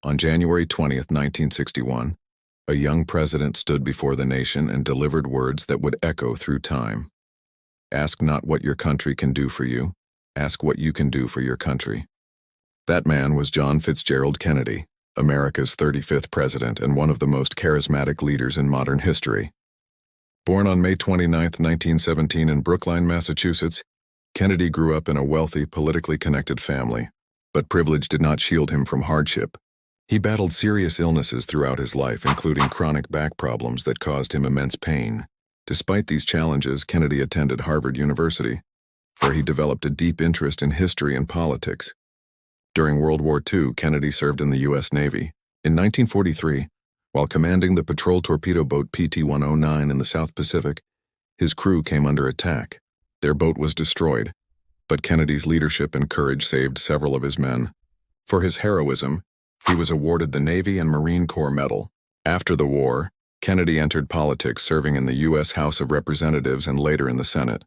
On January 20, 1961, a young president stood before the nation and delivered words that would echo through time. Ask not what your country can do for you, ask what you can do for your country. That man was John Fitzgerald Kennedy, America's 35th president and one of the most charismatic leaders in modern history. Born on May 29, 1917 in Brookline, Massachusetts, Kennedy grew up in a wealthy, politically connected family, but privilege did not shield him from hardship. He battled serious illnesses throughout his life, including chronic back problems that caused him immense pain. Despite these challenges, Kennedy attended Harvard University, where he developed a deep interest in history and politics. During World War II, Kennedy served in the U.S. Navy. In 1943, while commanding the patrol torpedo boat PT-109 in the South Pacific, his crew came under attack. Their boat was destroyed, but Kennedy's leadership and courage saved several of his men. For his heroism, he was awarded the Navy and Marine Corps Medal. After the war, Kennedy entered politics, serving in the U.S. House of Representatives and later in the Senate.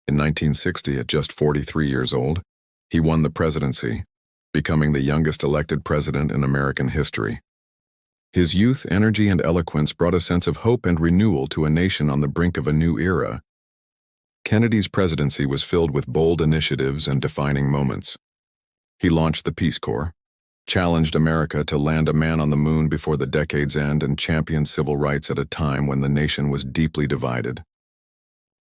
In 1960, at just 43 years old, he won the presidency, becoming the youngest elected president in American history. His youth, energy, and eloquence brought a sense of hope and renewal to a nation on the brink of a new era. Kennedy's presidency was filled with bold initiatives and defining moments. He launched the Peace Corps, challenged America to land a man on the moon before the decade's end, and championed civil rights at a time when the nation was deeply divided.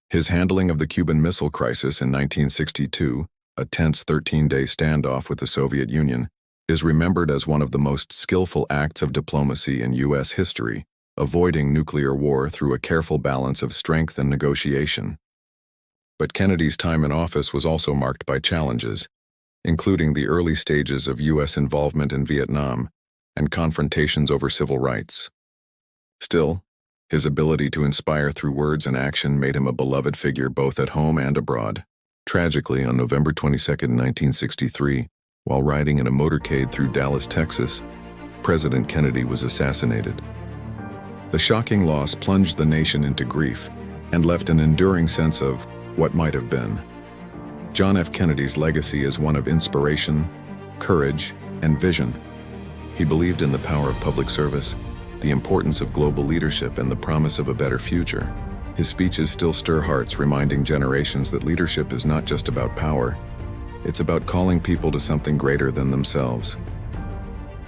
His handling of the Cuban Missile Crisis in 1962, a tense 13-day standoff with the Soviet Union, is remembered as one of the most skillful acts of diplomacy in U.S. history, avoiding nuclear war through a careful balance of strength and negotiation. But Kennedy's time in office was also marked by challenges, including the early stages of U.S. involvement in Vietnam and confrontations over civil rights. Still, his ability to inspire through words and action made him a beloved figure both at home and abroad. Tragically, on November 22, 1963, while riding in a motorcade through Dallas, Texas, President Kennedy was assassinated. The shocking loss plunged the nation into grief and left an enduring sense of what might have been. John F. Kennedy's legacy is one of inspiration, courage, and vision. He believed in the power of public service, the importance of global leadership, and the promise of a better future. His speeches still stir hearts, reminding generations that leadership is not just about power, it's about calling people to something greater than themselves.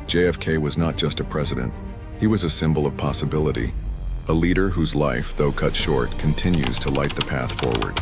JFK was not just a president, he was a symbol of possibility, a leader whose life, though cut short, continues to light the path forward.